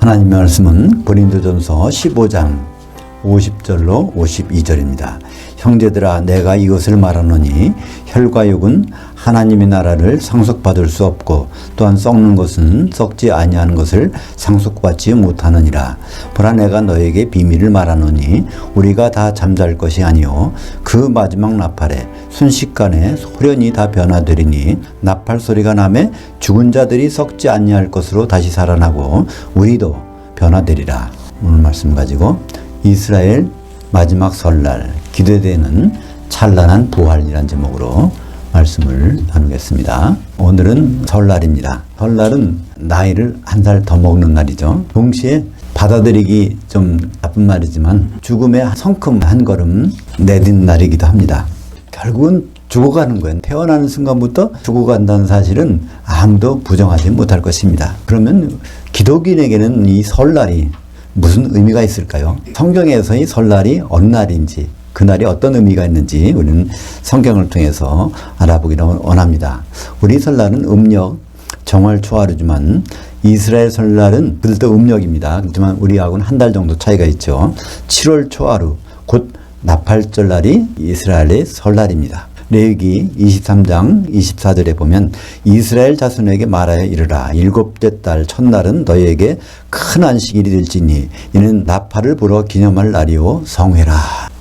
하나님의 말씀은 고린도전서 15장 50절로 52절입니다. 형제들아 내가 이것을 말하노니 혈과 육은 하나님의 나라를 상속받을 수 없고 또한 썩는 것은 썩지 아니하는 것을 상속받지 못하느니라. 보라 내가 너에게 비밀을 말하노니 우리가 다 잠잘 것이 아니요 그 마지막 나팔에 순식간에 소련이 다 변화되리니 나팔 소리가 나매 죽은 자들이 썩지 아니할 것으로 다시 살아나고 우리도 변화되리라. 오늘 말씀 가지고 이스라엘 마지막 설날 기대되는 찬란한 부활이라는 제목으로 말씀을 나누겠습니다. 오늘은 설날입니다. 설날은 나이를 한 살 더 먹는 날이죠. 동시에 받아들이기 좀 나쁜 말이지만 죽음의 성큼 한 걸음 내딘 날이기도 합니다. 결국은 죽어가는 거예요. 태어나는 순간부터 죽어간다는 사실은 아무도 부정하지 못할 것입니다. 그러면 기독인에게는 이 설날이 무슨 의미가 있을까요? 성경에서의 설날이 어느 날인지 그날이 어떤 의미가 있는지 우리는 성경을 통해서 알아보기를 원합니다. 우리 설날은 음력 정월 초하루지만 이스라엘 설날은 그들도 음력입니다. 그렇지만 우리하고는 한 달 정도 차이가 있죠. 7월 초하루 곧 나팔절 날이 이스라엘의 설날입니다. 레위기 23장 24절에 보면 이스라엘 자손에게 말하여 이르라. 일곱째 달 첫날은 너희에게 큰 안식일이 될지니 이는 나팔을 불어 기념할 날이요 성회라.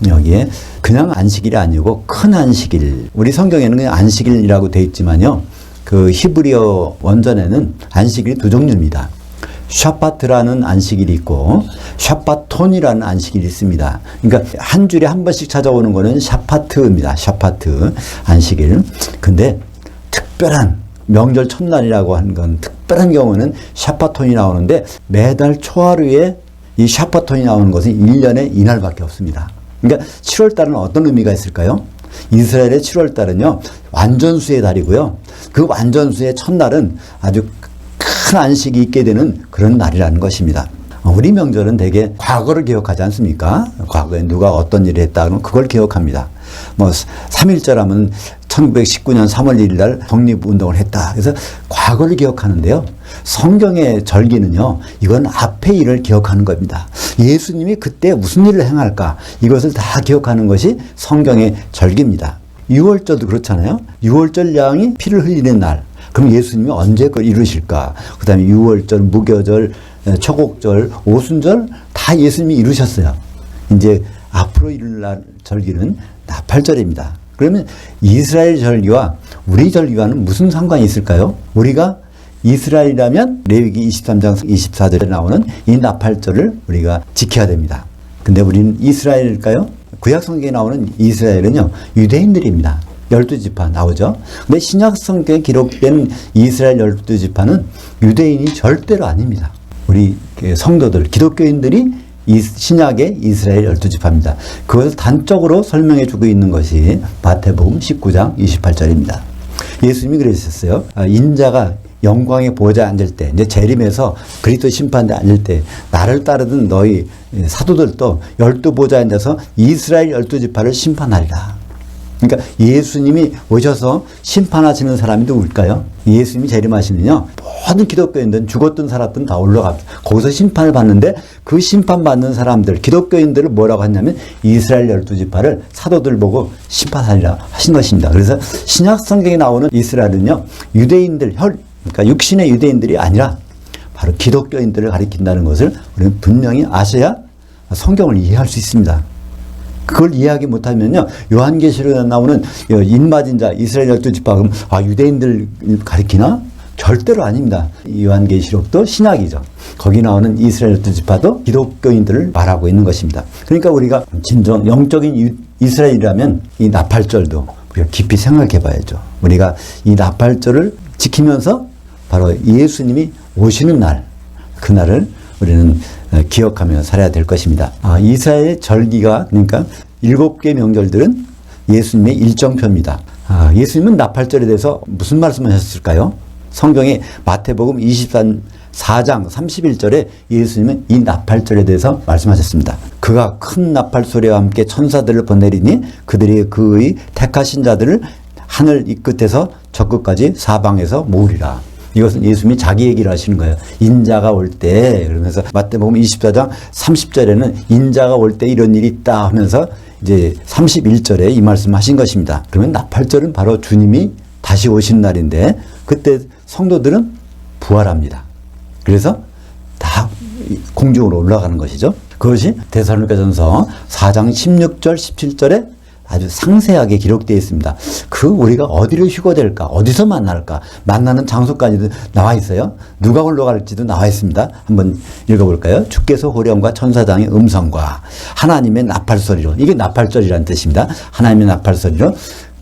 여기에 그냥 안식일이 아니고 큰 안식일. 우리 성경에는 그냥 안식일이라고 되어 있지만요. 그 히브리어 원전에는 안식일이 두 종류입니다. 샤파트라는 안식일이 있고 샤파톤이라는 안식일이 있습니다. 그러니까 한 주에 한 번씩 찾아오는 거는 샤파트입니다. 샤파트 안식일. 근데 특별한 명절 첫날이라고 하는 건 특별한 경우는 샤파톤이 나오는데 매달 초하루에 이 샤파톤이 나오는 것은 1년에 이날밖에 없습니다. 그러니까 7월달은 어떤 의미가 있을까요? 이스라엘의 7월달은요 완전수의 달이고요. 그 완전수의 첫날은 아주 큰 안식이 있게 되는 그런 날이라는 것입니다. 우리 명절은 대개 과거를 기억하지 않습니까? 과거에 누가 어떤 일을 했다 그러면 그걸 기억합니다. 뭐 3.1절 하면 1919년 3월 1일 날 독립운동을 했다. 그래서 과거를 기억하는데요. 성경의 절기는요. 이건 앞의 일을 기억하는 겁니다. 예수님이 그때 무슨 일을 행할까? 이것을 다 기억하는 것이 성경의 절기입니다. 6월절도 그렇잖아요. 6월절 양이 피를 흘리는 날. 그럼 예수님이 언제 그걸 이루실까? 그 다음에 6월절, 무교절, 초곡절, 오순절 다 예수님이 이루셨어요. 이제 앞으로 이룰 날 절기는 나팔절입니다. 그러면 이스라엘 절기와 우리 절기와는 무슨 상관이 있을까요? 우리가 이스라엘이라면 레위기 23장 24절에 나오는 이 나팔절을 우리가 지켜야 됩니다. 근데 우리는 이스라엘일까요? 구약 성경에 나오는 이스라엘은요, 유대인들입니다. 12지파 나오죠. 근데 신약 성경에 기록된 이스라엘 12지파는 유대인이 절대로 아닙니다. 우리 성도들, 기독교인들이 신약의 이스라엘 12지파입니다. 그것을 단적으로 설명해 주고 있는 것이 마태복음 19장 28절입니다. 예수님이 그러셨어요. 인자가 영광의 보좌에 앉을 때, 이제 재림에서 그리스도 심판대에 앉을 때 나를 따르던 너희 사도들도 12보좌에 앉아서 이스라엘 12지파를 심판하리라. 그러니까 예수님이 오셔서 심판하시는 사람이 누굴까요? 예수님이 재림하시면요 모든 기독교인들은 죽었든 살았든 다 올라갑니다. 거기서 심판을 받는데 그 심판받는 사람들 기독교인들을 뭐라고 했냐면 이스라엘 12지파를 사도들 보고 심판하리라 하신 것입니다. 그래서 신약 성경에 나오는 이스라엘은요 유대인들 그러니까 육신의 유대인들이 아니라 바로 기독교인들을 가리킨다는 것을 우리는 분명히 아셔야 성경을 이해할 수 있습니다. 그걸 이해하기 못하면요, 요한계시록에 나오는 인맞은 자, 이스라엘 12지파, 그럼, 유대인들 가리키나? 절대로 아닙니다. 요한계시록도 신약이죠. 거기 나오는 이스라엘 12지파도 기독교인들을 말하고 있는 것입니다. 그러니까 우리가 진정 영적인 이스라엘이라면 이 나팔절도 우리가 깊이 생각해 봐야죠. 우리가 이 나팔절을 지키면서 바로 예수님이 오시는 날, 그날을 우리는 기억하며 살아야 될 것입니다. 이스라엘의 절기가 그러니까 7개 명절들은 예수님의 일정표입니다. 예수님은 나팔절에 대해서 무슨 말씀하셨을까요? 성경의 마태복음 24장 31절에 예수님은 이 나팔절에 대해서 말씀하셨습니다. 그가 큰 나팔 소리와 함께 천사들을 보내리니 그들이 그의 택하신 자들을 하늘 이 끝에서 저 끝까지 사방에서 모으리라. 이것은 예수님이 자기 얘기를 하시는 거예요. 인자가 올 때, 그러면서 마태복음 24장 30절에는 인자가 올 때 이런 일이 있다 하면서 이제 31절에 이 말씀 하신 것입니다. 그러면 나팔절은 바로 주님이 다시 오신 날인데 그때 성도들은 부활합니다. 그래서 다 공중으로 올라가는 것이죠. 그것이 데살로니가전서 4장 16절 17절에 아주 상세하게 기록되어 있습니다. 우리가 어디를 휴거될까? 어디서 만날까? 만나는 장소까지도 나와 있어요. 누가 올라갈지도 나와 있습니다. 한번 읽어볼까요? 주께서 호령과 천사장의 음성과 하나님의 나팔소리로, 이게 나팔절이라는 뜻입니다. 하나님의 나팔소리로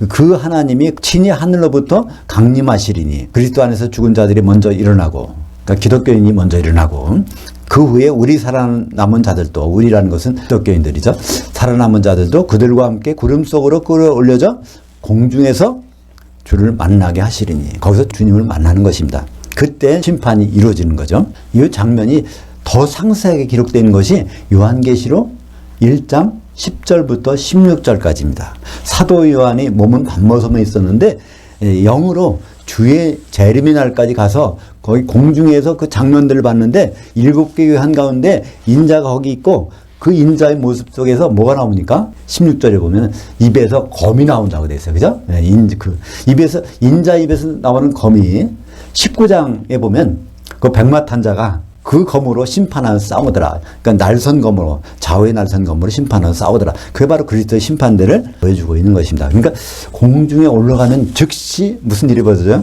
그 하나님이 친히 하늘로부터 강림하시리니 그리스도 안에서 죽은 자들이 먼저 일어나고, 그러니까 기독교인이 먼저 일어나고 그 후에 우리 살아남은 자들도, 우리라는 것은 기독교인들이죠. 살아남은 자들도 그들과 함께 구름 속으로 끌어올려져 공중에서 주를 만나게 하시리니, 거기서 주님을 만나는 것입니다. 그때 심판이 이루어지는 거죠. 이 장면이 더 상세하게 기록되어 있는 것이 요한계시록 1장 10절부터 16절까지입니다. 사도 요한이 몸은 밤모섬에 있었는데 영으로 주의 재림의 날까지 가서 거기 공중에서 그 장면들을 봤는데 7개 교회 한가운데 인자가 거기 있고 그 인자의 모습 속에서 뭐가 나옵니까? 16절에 보면 입에서 검이 나온다고 되어 있어요. 그죠? 인자 입에서 나오는 검이 19장에 보면 그 백마탄자가 그 검으로 심판하는 싸우더라. 그러니까 날선검으로, 좌우의 날선검으로 심판하는 싸우더라. 그게 바로 그리스도의 심판대를 보여주고 있는 것입니다. 그러니까 공중에 올라가면 즉시 무슨 일이 벌어져요?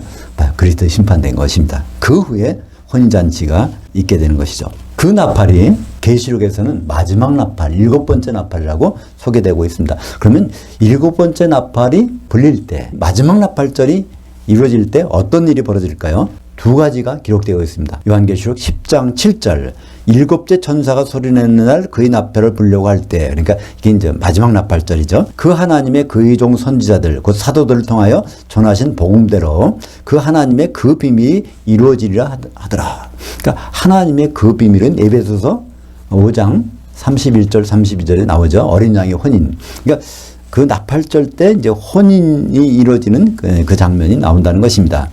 그리스도의 심판된 것입니다. 그 후에 혼인잔치가 있게 되는 것이죠. 그 나팔이 계시록에서는 마지막 나팔, 7번째 나팔이라고 소개되고 있습니다. 그러면 7번째 나팔이 불릴 때, 마지막 나팔절이 이루어질 때 어떤 일이 벌어질까요? 두 가지가 기록되어 있습니다. 요한계시록 10장 7절, 7째 천사가 소리내는 날 그의 나팔을 불려고 할 때, 그러니까 이게 이제 마지막 나팔절이죠. 그 하나님의 그의 종 선지자들, 곧 사도들을 통하여 전하신 복음대로 그 하나님의 그 비밀이 이루어지리라 하더라. 그러니까 하나님의 그 비밀은 에베소서 5장 31절 32절에 나오죠. 어린 양의 혼인. 그러니까 그 나팔절 때 이제 혼인이 이루어지는 그 장면이 나온다는 것입니다.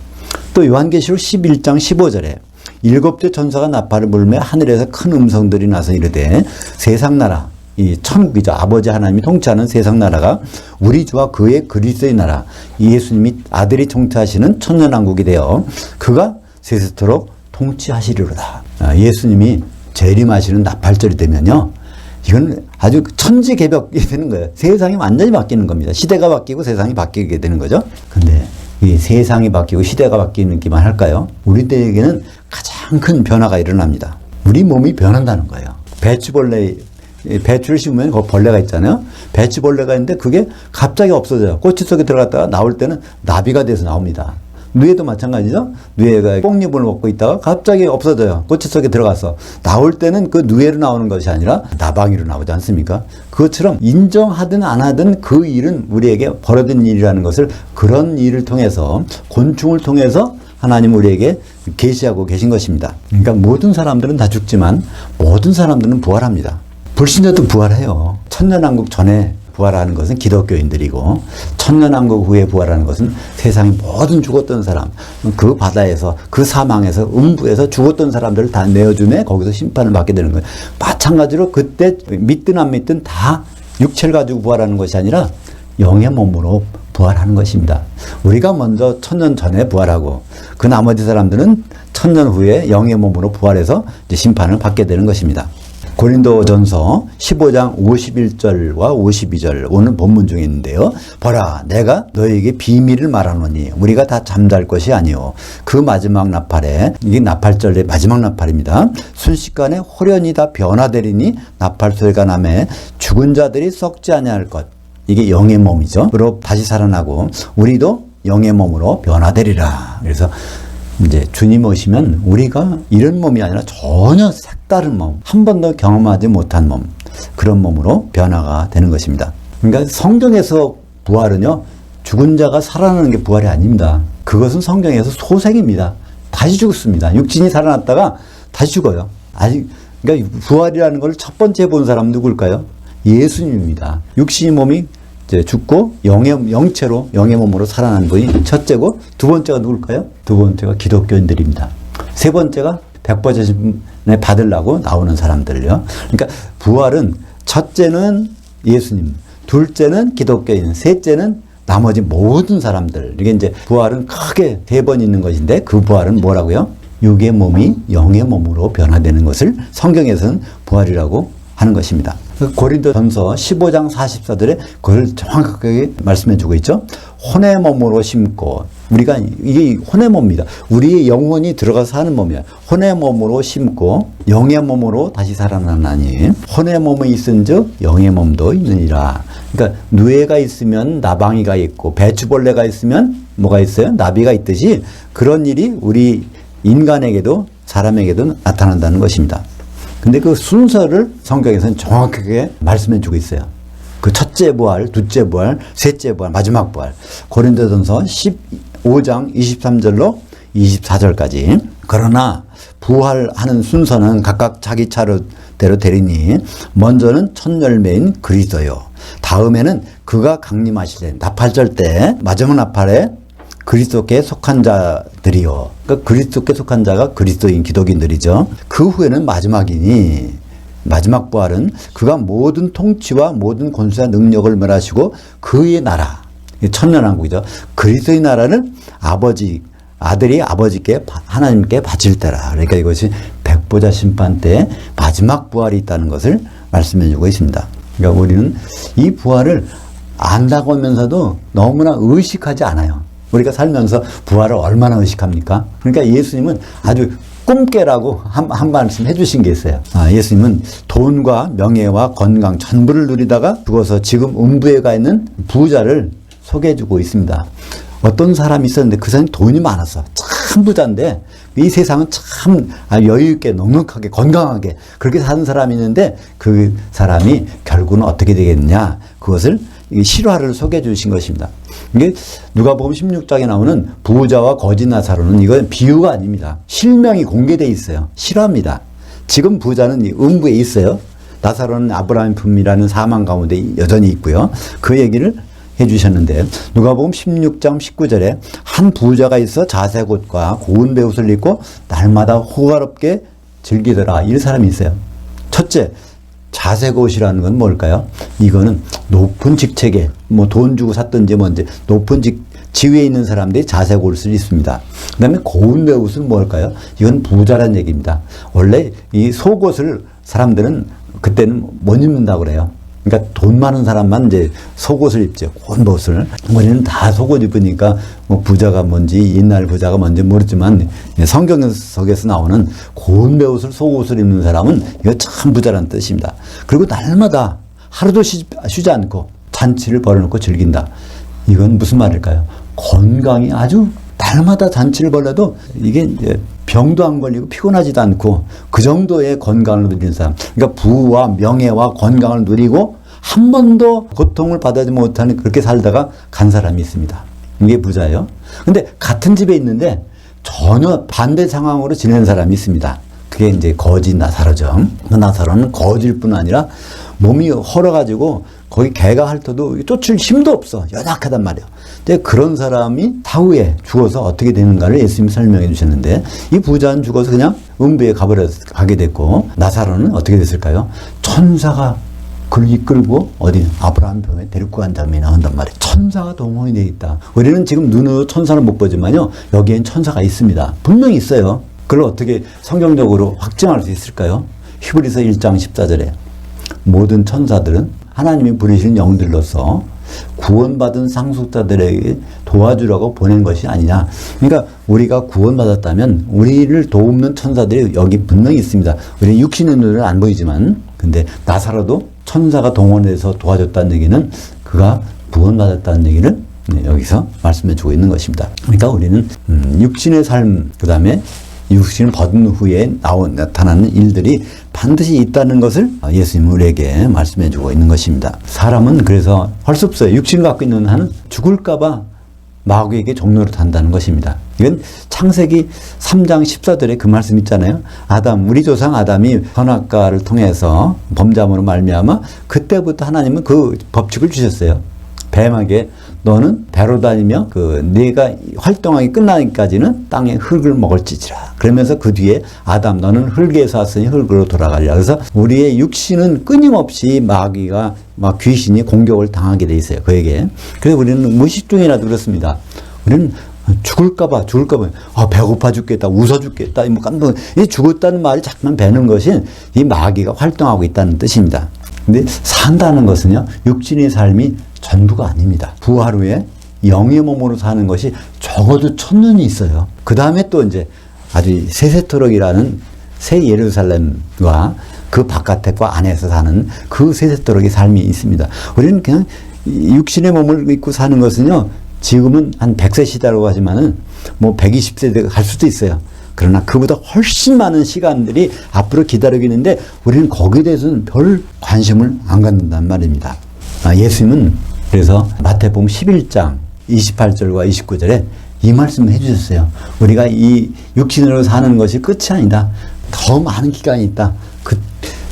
또 요한계시록 11장 15절에 7째 천사가 나팔을 불며 하늘에서 큰 음성들이 나서 이르되 세상 나라, 이 천국이죠. 아버지 하나님이 통치하는 세상 나라가 우리 주와 그의 그리스도의 나라, 예수님이 아들이 통치하시는 천년왕국이 되어 그가 세세토록 통치하시리로다. 예수님이 재림하시는 나팔절이 되면요, 이건 아주 천지개벽이 되는 거예요. 세상이 완전히 바뀌는 겁니다. 시대가 바뀌고 세상이 바뀌게 되는 거죠. 근데 이 세상이 바뀌고 시대가 바뀌기만 할까요? 우리들에게는 가장 큰 변화가 일어납니다. 우리 몸이 변한다는 거예요. 배추를 심으면 거기 벌레가 있잖아요. 배추벌레가 있는데 그게 갑자기 없어져요. 꼬치 속에 들어갔다가 나올 때는 나비가 돼서 나옵니다. 누에도 마찬가지죠. 누에가 뽕잎을 먹고 있다가 갑자기 없어져요. 꼬치 속에 들어가서. 나올 때는 그 누에로 나오는 것이 아니라 나방이로 나오지 않습니까? 그것처럼 인정하든 안 하든 그 일은 우리에게 벌어진 일이라는 것을, 그런 일을 통해서, 곤충을 통해서 하나님 우리에게 계시하고 계신 것입니다. 그러니까 모든 사람들은 다 죽지만 모든 사람들은 부활합니다. 불신자도 부활해요. 천년왕국 전에 부활하는 것은 기독교인들이고, 천년왕국 후에 부활하는 것은 세상의 모든 죽었던 사람, 그 바다에서, 그 사망에서, 음부에서 죽었던 사람들을 다 내어주매 거기서 심판을 받게 되는 거예요. 마찬가지로 그때 믿든 안 믿든 다 육체를 가지고 부활하는 것이 아니라 영의 몸으로 부활하는 것입니다. 우리가 먼저 천년 전에 부활하고 그 나머지 사람들은 천년 후에 영의 몸으로 부활해서 이제 심판을 받게 되는 것입니다. 고린도전서 15장 51절과 52절 오늘 본문 중에 있는데요. 보라, 내가 너에게 비밀을 말하노니 우리가 다 잠잘 것이 아니요 그 마지막 나팔에, 이게 나팔절의 마지막 나팔입니다. 순식간에 홀연히 다 변화되리니 나팔 소리가 나매 죽은 자들이 썩지 아니할 것, 이게 영의 몸이죠. 그리고 다시 살아나고 우리도 영의 몸으로 변화되리라. 그래서 이제 주님 오시면 우리가 이런 몸이 아니라 전혀 색다른 몸, 한 번도 경험하지 못한 몸, 그런 몸으로 변화가 되는 것입니다. 그러니까 성경에서 부활은요, 죽은 자가 살아나는 게 부활이 아닙니다. 그것은 성경에서 소생입니다. 다시 죽습니다. 육신이 살아났다가 다시 죽어요. 그러니까 부활이라는 걸 첫 번째 본 사람 누굴까요? 예수님입니다. 육신이 몸이 이제 죽고 영체로 영의 몸으로 살아난 분이 첫째고, 두 번째가 누굴까요? 두 번째가 기독교인들입니다. 세 번째가 백보자신에 받으려고 나오는 사람들요. 그러니까 부활은 첫째는 예수님, 둘째는 기독교인, 셋째는 나머지 모든 사람들. 이게 이제 부활은 크게 세 번 있는 것인데, 그 부활은 뭐라고요? 육의 몸이 영의 몸으로 변화되는 것을 성경에서는 부활이라고 하는 것입니다. 고린도전서 15장 44절에 그걸 정확하게 말씀해 주고 있죠. 혼의 몸으로 심고, 우리가 이게 혼의 몸입니다. 우리의 영혼이 들어가서 사는 몸이야. 혼의 몸으로 심고 영의 몸으로 다시 살아나나니 혼의 몸이 있은즉 영의 몸도 있느니라. 그러니까 누에가 있으면 나방이가 있고 배추벌레가 있으면 뭐가 있어요? 나비가 있듯이 그런 일이 우리 인간에게도 사람에게도 나타난다는 것입니다. 근데 그 순서를 성경에서는 정확하게 말씀해 주고 있어요. 그 첫째 부활, 둘째 부활, 셋째 부활, 마지막 부활. 고린도전서 15장 23절로 24절까지. 그러나 부활하는 순서는 각각 자기 차례대로 되리니 먼저는 첫 열매인 그리스도요. 다음에는 그가 강림하실 때 나팔절 때 마지막 나팔에 그리스도께 속한 자들이요. 그러니까 그리스도께 속한 자가 그리스도인 기독인들이죠. 그 후에는 마지막이니, 마지막 부활은 그가 모든 통치와 모든 권세와 능력을 멸하시고 그의 나라, 천년왕국이죠. 그리스도의 나라를 아들이 아버지께 하나님께 바칠 때라. 그러니까 이것이 백보자 심판 때 마지막 부활이 있다는 것을 말씀해 주고 있습니다. 그러니까 우리는 이 부활을 안다고 하면서도 너무나 의식하지 않아요. 우리가 살면서 부활을 얼마나 의식합니까? 그러니까 예수님은 아주 꿈깨라고 한 말씀 해주신 게 있어요. 예수님은 돈과 명예와 건강 전부를 누리다가 죽어서 지금 음부에 가 있는 부자를 소개해주고 있습니다. 어떤 사람이 있었는데 그 사람이 돈이 많았어. 참 부자인데 이 세상은 참 여유 있게 넉넉하게 건강하게 그렇게 사는 사람이 있는데 그 사람이 결국은 어떻게 되겠느냐, 그것을 실화를 소개해 주신 것입니다. 이게 누가복음 16장에 나오는 부자와 거지 나사로는 이건 비유가 아닙니다. 실명이 공개되어 있어요. 실화입니다. 지금 부자는 음부에 있어요. 나사로는 아브라함의 품이라는 사망 가운데 여전히 있고요. 그 얘기를 해주셨는데, 누가복음 16장 19절에 한 부자가 있어 자색 옷과 고운 베옷을 입고 날마다 호화롭게 즐기더라. 이런 사람이 있어요. 첫째, 자색 옷이라는 건 뭘까요? 이거는 높은 직책에 뭐 돈 주고 샀든지 뭔지 높은 지위에 있는 사람들이 자색 옷을 입습니다. 그 다음에 고운 베옷은 뭘까요? 이건 부자란 얘기입니다. 원래 이 속옷을 사람들은 그때는 못 입는다고 그래요. 그러니까 돈 많은 사람만 이제 속옷을 입죠. 고운 옷을. 우리는 다 속옷 입으니까 뭐 부자가 뭔지 옛날 부자가 뭔지 모르지만 성경 속에서 나오는 고운 베옷을 속옷을 입는 사람은 이거 참 부자라는 뜻입니다. 그리고 날마다 하루도 쉬지 않고 잔치를 벌여놓고 즐긴다. 이건 무슨 말일까요? 건강이 아주 날마다 잔치를 벌여도 이게 이제 병도 안 걸리고 피곤하지도 않고 그 정도의 건강을 누리는 사람. 그러니까 부와 명예와 건강을 누리고 한 번도 고통을 받아지 못하는 그렇게 살다가 간 사람이 있습니다. 이게 부자예요. 근데 같은 집에 있는데 전혀 반대 상황으로 지내는 사람이 있습니다. 그게 이제 거지 나사로죠. 그 나사로는 거지일 뿐 아니라 몸이 헐어가지고 거기 개가 핥아도 쫓을 힘도 없어. 연약하단 말이에요. 근데 그런 사람이 사후에 죽어서 어떻게 되는가를 예수님이 설명해 주셨는데, 이 부자는 죽어서 그냥 음부에 가게 됐고, 나사로는 어떻게 됐을까요? 천사가 그를 이끌고 어디 아브라함 병에 데리고 간 장면이 나온단 말이에요. 천사가 동원이 되어 있다. 우리는 지금 눈으로 천사를 못 보지만요, 여기엔 천사가 있습니다. 분명히 있어요. 그걸 어떻게 성경적으로 확증할 수 있을까요? 히브리서 1장 14절에 모든 천사들은 하나님이 부르시는 영들로서 구원받은 상속자들에게 도와주려고 보낸 것이 아니냐. 그러니까 우리가 구원받았다면 우리를 도우는 천사들이 여기 분명히 있습니다. 우리는 육신의 눈으로는 안 보이지만, 근데 나사로도 천사가 동원해서 도와줬다는 얘기는 그가 구원받았다는 얘기를 여기서 말씀해 주고 있는 것입니다. 그러니까 우리는 육신의 삶, 그 다음에 육신을 벗은 후에 나타나는 일들이 반드시 있다는 것을 예수님은 우리에게 말씀해 주고 있는 것입니다. 사람은 그래서 할 수 없어요. 육신을 갖고 있는 한은 죽을까봐 마귀에게 종로를 탄다는 것입니다. 이건 창세기 3장 14절에 그 말씀 있잖아요. 우리 조상 아담이 선악과를 통해서 범죄함으로 말미암아 그때부터 하나님은 그 법칙을 주셨어요. 뱀에게 너는 배로 다니며 네가 활동하기 끝나기까지는 땅의 흙을 먹을지지라. 그러면서 그 뒤에 아담 너는 흙에서 왔으니 흙으로 돌아가리라. 그래서 우리의 육신은 끊임없이 마귀가 귀신이 공격을 당하게 돼 있어요. 그에게. 그래서 우리는 무의식 중이라도 그렇습니다. 우리는 죽을까봐, 배고파 죽겠다, 웃어 죽겠다, 이 죽었다는 말이 자꾸만 배는 것이 이 마귀가 활동하고 있다는 뜻입니다. 근데 산다는 것은요, 육신의 삶이 전부가 아닙니다. 부활 후에 영의 몸으로 사는 것이 적어도 1000년이 있어요. 그 다음에 또 이제 아주 세세토록이라는 새 예루살렘과 그 바깥과 안에서 사는 그 세세토록의 삶이 있습니다. 우리는 그냥 육신의 몸을 입고 사는 것은요, 지금은 한 100세 시대라고 하지만은 120세가 갈 수도 있어요. 그러나 그보다 훨씬 많은 시간들이 앞으로 기다리고 있는데 우리는 거기에 대해서는 별 관심을 안 갖는단 말입니다. 예수님은 그래서 마태복음 11장 28절과 29절에 이 말씀을 해주셨어요. 우리가 이 육신으로 사는 것이 끝이 아니다. 더 많은 기간이 있다.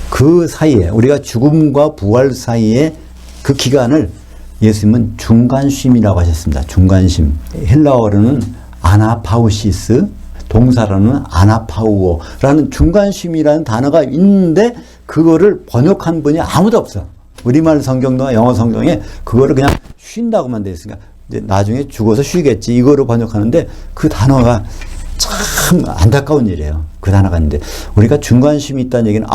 그 사이에 우리가 죽음과 부활 사이에 그 기간을 예수님은 중간쉼이라고 하셨습니다. 중간쉼. 헬라어로는 아나파우시스, 동사로는 아나파우어라는 중간쉼이라는 단어가 있는데 그거를 번역한 분이 아무도 없어. 우리말 성경과 영어 성경에 그거를 그냥 쉰다고만 되어 있으니까 이제 나중에 죽어서 쉬겠지 이거로 번역하는데 그 단어가 참 안타까운 일이에요. 그 단어가 있는데 우리가 중간쉼이 있다는 얘기는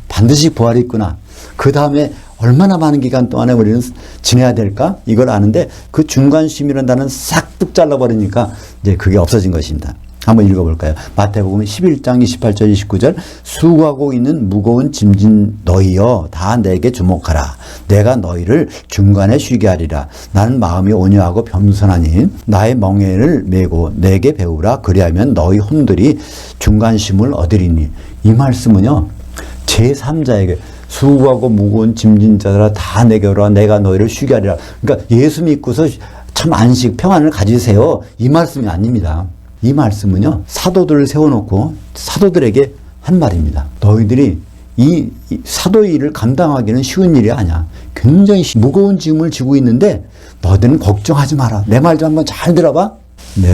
반드시 부활이 있구나. 그 다음에 얼마나 많은 기간 동안에 우리는 지내야 될까? 이걸 아는데 그 중간쉼이라는 단어는 싹둑 잘라버리니까 이제 그게 없어진 것입니다. 한번 읽어볼까요? 마태복음 11장 28절 29절 수고하고 있는 무거운 짐진 너희여 다 내게 주목하라. 내가 너희를 중간에 쉬게 하리라. 나는 마음이 온유하고 겸손하니 나의 멍에를 메고 내게 배우라. 그리하면 너희 혼들이 중간심을 얻으리니. 이 말씀은요, 제3자에게 수고하고 무거운 짐진 자들아 다 내게 오라. 내가 너희를 쉬게 하리라. 그러니까 예수 믿고서 참 안식 평안을 가지세요. 이 말씀이 아닙니다. 이 말씀은요, 사도들을 세워놓고 사도들에게 한 말입니다. 너희들이 이 사도의 일을 감당하기는 쉬운 일이 아니야. 굉장히 무거운 짐을 지고 있는데 너희들은 걱정하지 마라. 내 말 좀 한번 잘 들어봐.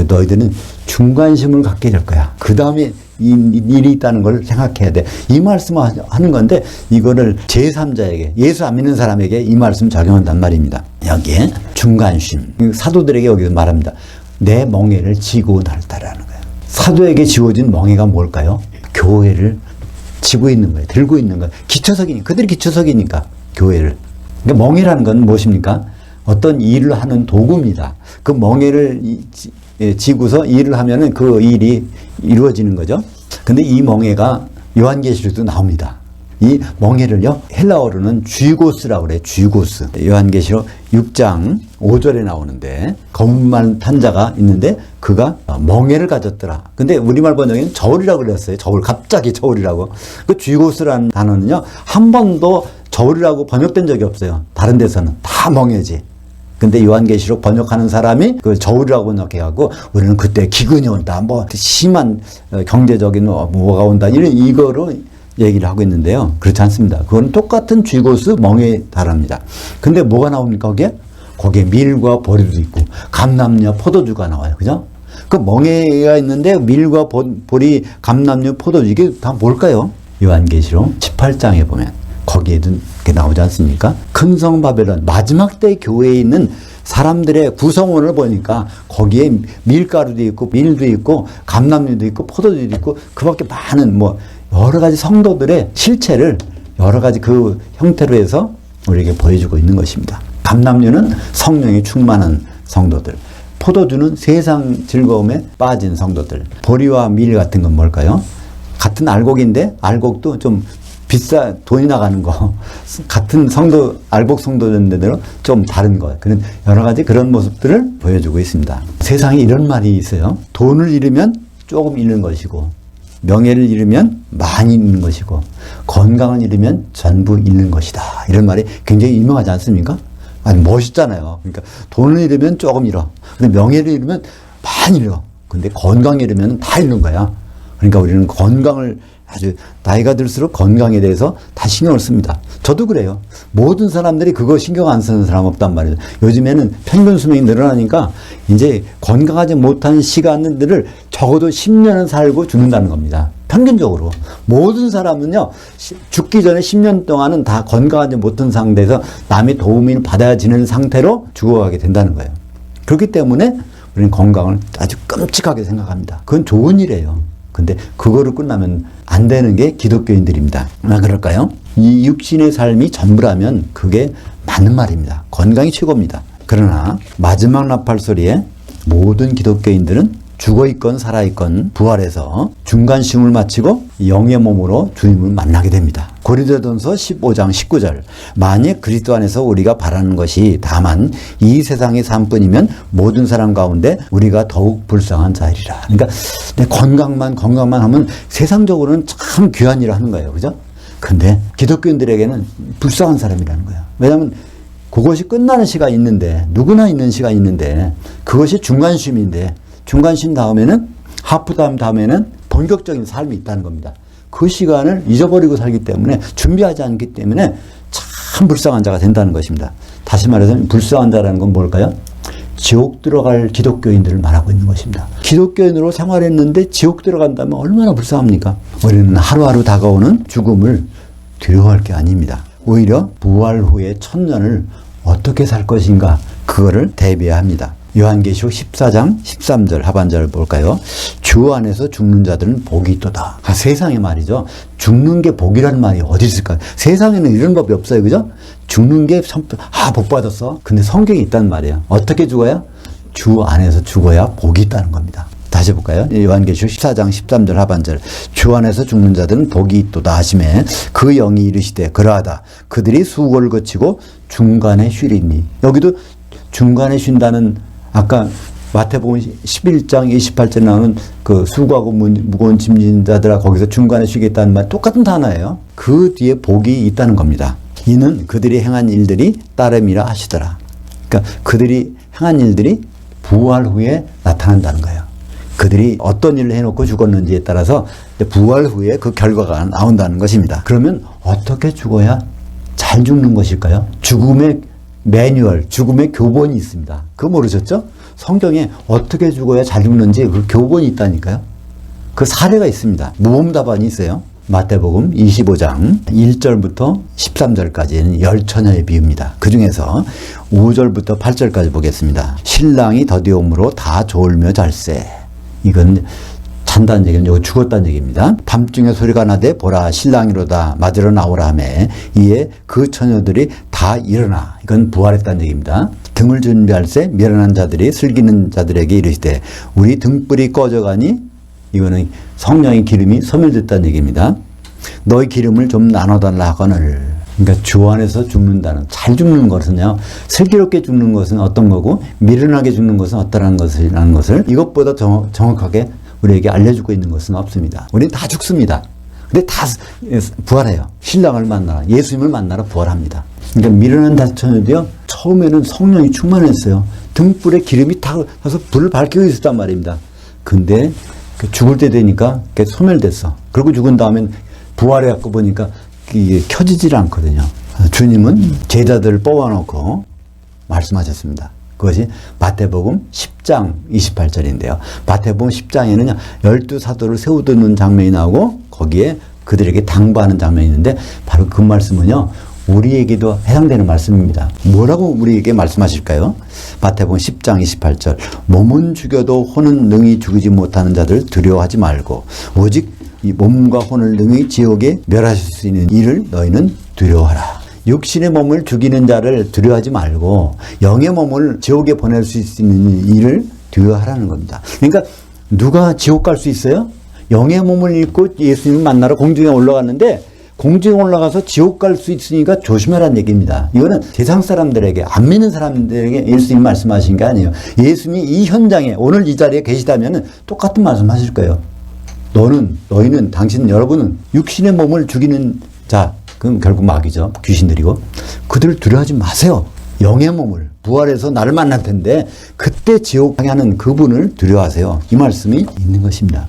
너희들은 중간심을 갖게 될 거야. 그 다음에 이 일이 있다는 걸 생각해야 돼. 이 말씀을 하는 건데 이거를 제3자에게, 예수 안 믿는 사람에게 이 말씀 적용한단 말입니다. 여기에 중간심. 사도들에게 여기서 말합니다. 내 멍에를 지고 날 따라하는 거예요. 사도에게 지워진 멍에가 뭘까요? 교회를 지고 있는 거예요. 들고 있는 거예요. 기초석이니까. 그들이 기초석이니까 교회를. 그러니까 멍에라는 건 무엇입니까? 어떤 일을 하는 도구입니다. 그 멍에를 지고서 일을 하면은 그 일이 이루어지는 거죠. 근데 이 멍에가 요한계시록도 나옵니다. 이 멍에를요, 헬라어로는 쥐고스라고 그래요. 쥐고스. 요한계시록 6장 5절에 나오는데 검은말 탄 자가 있는데 그가 멍에를 가졌더라. 근데 우리말 번역에는 저울이라고 그랬어요. 저울. 갑자기 저울이라고. 그 쥐고스라는 단어는요, 한 번도 저울이라고 번역된 적이 없어요. 다른 데서는 다 멍에지. 근데 요한계시록 번역하는 사람이 그 저울이라고 번역해갖고 우리는 그때 기근이 온다. 심한 경제적인 뭐가 온다. 이거로 얘기를 하고 있는데요. 그렇지 않습니다. 그건 똑같은 쥐고스 멍에 달합니다. 근데 뭐가 나옵니까, 거기에 밀과 보리도 있고, 감람류, 포도주가 나와요. 그죠? 그 멍에가 있는데 밀과 보리, 감람류, 포도주, 이게 다 뭘까요? 요한계시록 18장에 보면 거기에도 이렇게 나오지 않습니까? 큰 성 바벨론, 마지막 때 교회에 있는 사람들의 구성원을 보니까 거기에 밀가루도 있고, 밀도 있고, 감람류도 있고, 포도주도 있고, 그 밖에 많은 여러 가지 성도들의 실체를 여러 가지 그 형태로 해서 우리에게 보여주고 있는 것입니다. 감람류는 성령이 충만한 성도들, 포도주는 세상 즐거움에 빠진 성도들, 보리와 밀 같은 건 뭘까요? 같은 알곡인데 알곡도 좀 비싸 돈이 나가는 거, 같은 성도 알곡 성도인데도 좀 다른 거, 그런 여러 가지 그런 모습들을 보여주고 있습니다. 세상에 이런 말이 있어요. 돈을 잃으면 조금 잃는 것이고, 명예를 잃으면 많이 잃는 것이고, 건강을 잃으면 전부 잃는 것이다. 이런 말이 굉장히 유명하지 않습니까? 아니, 멋있잖아요. 그러니까 돈을 잃으면 조금 잃어. 근데 명예를 잃으면 많이 잃어. 근데 건강을 잃으면 다 잃는 거야. 그러니까 우리는 건강을 아주 나이가 들수록 건강에 대해서 다 신경을 씁니다. 저도 그래요. 모든 사람들이 그거 신경 안 쓰는 사람 없단 말이에요. 요즘에는 평균 수명이 늘어나니까 이제 건강하지 못한 시간들을 적어도 10년은 살고 죽는다는 겁니다. 평균적으로. 모든 사람은요, 죽기 전에 10년 동안은 다 건강하지 못한 상태에서 남의 도움을 받아야 지는 상태로 죽어가게 된다는 거예요. 그렇기 때문에 우리는 건강을 아주 끔찍하게 생각합니다. 그건 좋은 일이에요. 근데 그거를 끝나면 안 되는 게 기독교인들입니다. 왜 그럴까요? 이 육신의 삶이 전부라면 그게 맞는 말입니다. 건강이 최고입니다. 그러나 마지막 나팔 소리에 모든 기독교인들은 죽어있건 살아있건 부활해서 중간시험을 마치고 영의 몸으로 주님을 만나게 됩니다. 고린도전서 15장 19절 만약 그리스도 안에서 우리가 바라는 것이 다만 이 세상의 삶뿐이면 모든 사람 가운데 우리가 더욱 불쌍한 자이리라. 그러니까 내 건강만 하면 세상적으로는 참 귀한 일을 하는 거예요. 그죠? 근데 기독교인들에게는 불쌍한 사람이라는 거예요. 왜냐하면 그것이 끝나는 시간이 있는데, 누구나 있는 시간이 있는데, 그것이 중간쉼인데, 중간쉼 다음에는, 하프타임 다음에는 본격적인 삶이 있다는 겁니다. 그 시간을 잊어버리고 살기 때문에, 준비하지 않기 때문에 참 불쌍한 자가 된다는 것입니다. 다시 말해서 불쌍한 자라는 건 뭘까요? 지옥 들어갈 기독교인들을 말하고 있는 것입니다. 기독교인으로 생활했는데 지옥 들어간다면 얼마나 불쌍합니까? 우리는 하루하루 다가오는 죽음을 두려워할 게 아닙니다. 오히려 부활 후의 천년을 어떻게 살 것인가, 그거를 대비해야 합니다. 요한계시록 14장 13절 하반절을 볼까요? 주 안에서 죽는 자들은 복이 있도다. 세상의 말이죠. 죽는 게 복이라는 말이 어디 있을까요? 세상에는 이런 법이 없어요. 그죠? 죽는 게 복 받았어. 근데 성경에 있다는 말이에요. 어떻게 죽어야? 주 안에서 죽어야 복이 있다는 겁니다. 다시 볼까요? 요한계시록 14장 13절 하반절 주 안에서 죽는 자들은 복이 있도다 하시매 그 영이 이르시되 그러하다. 그들이 수고를 거치고 중간에 쉬리니. 여기도 중간에 쉰다는, 아까 마태복음 11장 28절에 나오는 그 수고하고 무거운 짐진 자들아 거기서 중간에 쉬겠다는 말 똑같은 단어예요. 그 뒤에 복이 있다는 겁니다. 이는 그들이 행한 일들이 따름이라 하시더라. 그러니까 그들이 행한 일들이 부활 후에 나타난다는 거예요. 그들이 어떤 일을 해놓고 죽었는지에 따라서 부활 후에 그 결과가 나온다는 것입니다. 그러면 어떻게 죽어야 잘 죽는 것일까요? 죽음의 매뉴얼, 죽음의 교본이 있습니다. 그거 모르셨죠? 성경에 어떻게 죽어야 잘 죽는지 그 교본이 있다니까요. 그 사례가 있습니다. 모범답안이 있어요. 마태복음 25장 1절부터 13절까지는 10처녀의 비유입니다. 그 중에서 5절부터 8절까지 보겠습니다. 신랑이 더디옴으로 다 졸며 잘세. 이건 잔다는 얘기는 여기 죽었다는 얘기입니다. 밤중에 소리가 나되 보라 신랑이로다 맞으러 나오라 하매 이에 그 처녀들이 다 일어나. 이건 부활했다는 얘기입니다. 등을 준비할세 미련한 자들이 슬기는 자들에게 이르시되 우리 등불이 꺼져가니. 이거는 성령의 기름이 소멸됐다는 얘기입니다. 너희 기름을 좀 나눠달라 하거늘. 그러니까 주 안에서 죽는다는, 잘 죽는 것은요, 슬기롭게 죽는 것은 어떤 거고 미련하게 죽는 것은 어떠한 것이라는 것을 이것보다 정확하게 우리에게 알려주고 있는 것은 없습니다. 우리는 다 죽습니다. 근데 다 부활해요. 신랑을 만나라, 예수님을 만나러 부활합니다. 그러니까 미련한 처녀도요, 처음에는 성령이 충만했어요. 등불에 기름이 타서 불을 밝히고 있었단 말입니다. 근데 죽을 때 되니까 소멸됐어. 그리고 죽은 다음엔 부활해갖고 보니까 이게 켜지질 않거든요. 주님은 제자들을 뽑아놓고 말씀하셨습니다. 그것이 마태복음 10장 28절인데요. 마태복음 10장에는 12사도를 세우는 장면이 나오고 거기에 그들에게 당부하는 장면이 있는데 바로 그 말씀은요, 우리에게도 해당되는 말씀입니다. 뭐라고 우리에게 말씀하실까요? 마태복음 10장 28절 몸은 죽여도 혼은 능히 죽이지 못하는 자들 두려워하지 말고 오직 이 몸과 혼을 능히 지옥에 멸하실 수 있는 이를 너희는 두려워하라. 육신의 몸을 죽이는 자를 두려워하지 말고 영의 몸을 지옥에 보낼 수 있는 일을 두려워하라는 겁니다. 그러니까 누가 지옥 갈 수 있어요? 영의 몸을 입고 예수님을 만나러 공중에 올라갔는데 공중에 올라가서 지옥 갈 수 있으니까 조심하라는 얘기입니다. 이거는 세상 사람들에게, 안 믿는 사람들에게 예수님 말씀하신 게 아니에요. 예수님이 이 현장에 오늘 이 자리에 계시다면 똑같은 말씀 하실 거예요. 너희는 당신 여러분은 육신의 몸을 죽이는 자, 그럼 결국 마귀죠. 귀신들이고. 그들을 두려워하지 마세요. 영의 몸을 부활해서 나를 만날 텐데 그때 지옥 향하는 그분을 두려워하세요. 이 말씀이 있는 것입니다.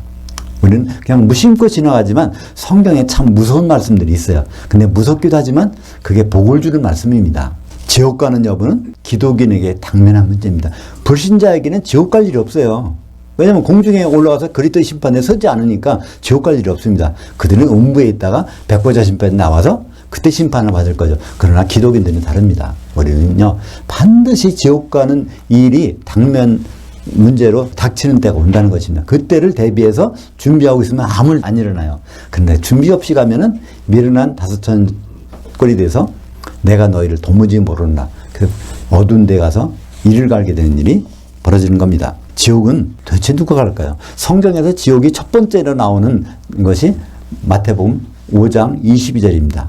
우리는 그냥 무심코 지나가지만 성경에 참 무서운 말씀들이 있어요. 근데 무섭기도 하지만 그게 복을 주는 말씀입니다. 지옥 가는 여부는 기독인에게 당면한 문제입니다. 불신자에게는 지옥 갈 일이 없어요. 왜냐하면 공중에 올라가서 그리스도의 심판에 서지 않으니까 지옥 갈 일이 없습니다. 그들은 음부에 있다가 백보자 심판에 나와서 그때 심판을 받을 거죠. 그러나 기독인들은 다릅니다. 우리는요, 반드시 지옥 가는 일이 당면 문제로 닥치는 때가 온다는 것입니다. 그때를 대비해서 준비하고 있으면 아무 일 안 일어나요. 그런데 준비 없이 가면은 미련한 다섯천 꼴이 돼서 내가 너희를 도무지 모르나 그 어두운 데 가서 이를 갈게 되는 일이 벌어지는 겁니다. 지옥은 도대체 누가 갈까요? 성경에서 지옥이 첫 번째로 나오는 것이 마태복음 5장 22절입니다.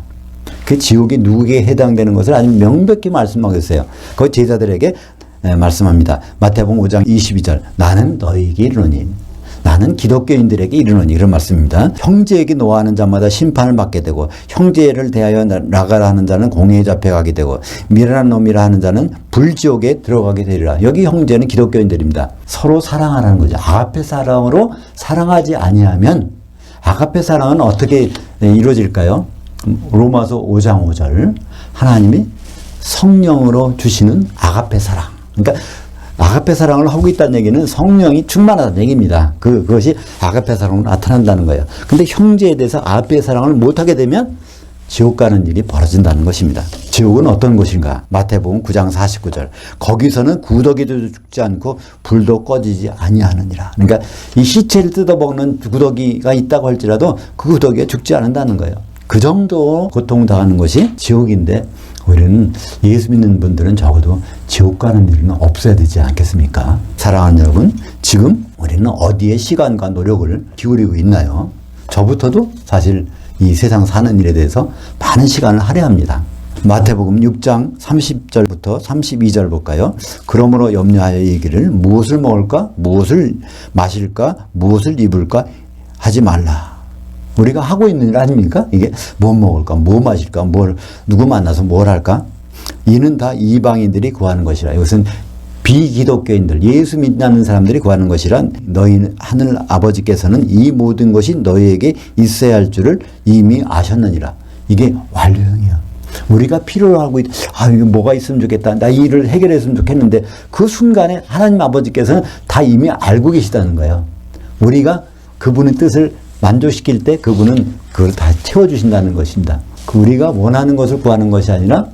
그 지옥이 누구에게 해당되는 것을 아주 명백히 말씀하고 있어요. 그 제자들에게 말씀합니다. 마태복음 5장 22절. 나는 너희에게 이르노니, 나는 기독교인들에게 이르노니, 이런 말씀입니다. 형제에게 노하는 자마다 심판을 받게 되고, 형제를 대하여 나가라 하는 자는 공회에 잡혀가게 되고, 미련한 놈이라 하는 자는 불지옥에 들어가게 되리라. 여기 형제는 기독교인들입니다. 서로 사랑하라는 거죠. 아가페 사랑으로 사랑하지 아니하면, 아가페 사랑은 어떻게 이루어질까요? 로마서 5장 5절. 하나님이 성령으로 주시는 아가페 사랑. 그러니까 아가페 사랑을 하고 있다는 얘기는 성령이 충만하다는 얘기입니다. 그것이 아가페 사랑으로 나타난다는 거예요. 근데 형제에 대해서 아가페 사랑을 못하게 되면 지옥 가는 일이 벌어진다는 것입니다. 지옥은 어떤 곳인가? 마태복음 9장 49절. 거기서는 구더기도 죽지 않고 불도 꺼지지 아니하느니라. 그러니까 이 시체를 뜯어먹는 구더기가 있다고 할지라도 그 구더기가 죽지 않는다는 거예요. 그 정도 고통당하는 것이 지옥인데, 우리는 예수 믿는 분들은 적어도 지옥 가는 일은 없어야 되지 않겠습니까? 사랑하는 여러분, 지금 우리는 어디에 시간과 노력을 기울이고 있나요? 저부터도 사실 이 세상 사는 일에 대해서 많은 시간을 할애합니다. 마태복음 6장 30절부터 32절 볼까요? 그러므로 염려하여 이르기를 무엇을 먹을까? 무엇을 마실까? 무엇을 입을까? 하지 말라. 우리가 하고 있는 일 아닙니까? 이게 뭐 먹을까? 뭐 마실까? 누구 만나서 뭘 할까? 이는 다 이방인들이 구하는 것이라. 이것은 비기독교인들, 예수 믿는 사람들이 구하는 것이란 너희 하늘 아버지께서는 이 모든 것이 너희에게 있어야 할 줄을 이미 아셨느니라. 이게 완료형이야. 우리가 필요로 하고 이거 뭐가 있으면 좋겠다. 나 이 일을 해결했으면 좋겠는데 그 순간에 하나님 아버지께서는 다 이미 알고 계시다는 거예요. 우리가 그분의 뜻을 만족시킬 때 그분은 그걸 다 채워주신다는 것입니다. 우리가 원하는 것을 구하는 것이 아니라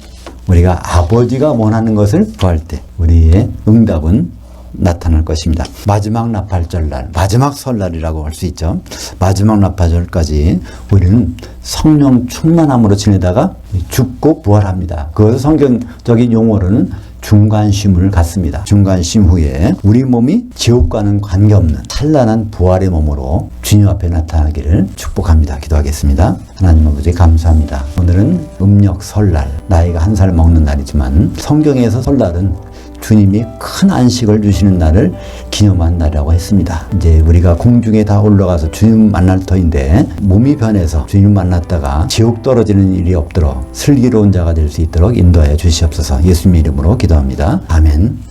우리가 아버지가 원하는 것을 구할 때 우리의 응답은 나타날 것입니다. 마지막 나팔절날, 마지막 설날이라고 할 수 있죠. 마지막 나팔절까지 우리는 성령 충만함으로 지내다가 죽고 부활합니다. 그것을 성경적인 용어로는 중간쉼을 갖습니다. 중간쉼 후에 우리 몸이 지옥과는 관계없는 찬란한 부활의 몸으로 주님 앞에 나타나기를 축복합니다. 기도하겠습니다. 하나님 아버지 감사합니다. 오늘은 음력 설날, 나이가 1살 먹는 날이지만 성경에서 설날은 주님이 큰 안식을 주시는 날을 기념한 날이라고 했습니다. 이제 우리가 공중에 다 올라가서 주님 만날 터인데 몸이 변해서 주님 만났다가 지옥 떨어지는 일이 없도록 슬기로운 자가 될 수 있도록 인도하여 주시옵소서. 예수님 이름으로 기도합니다. 아멘.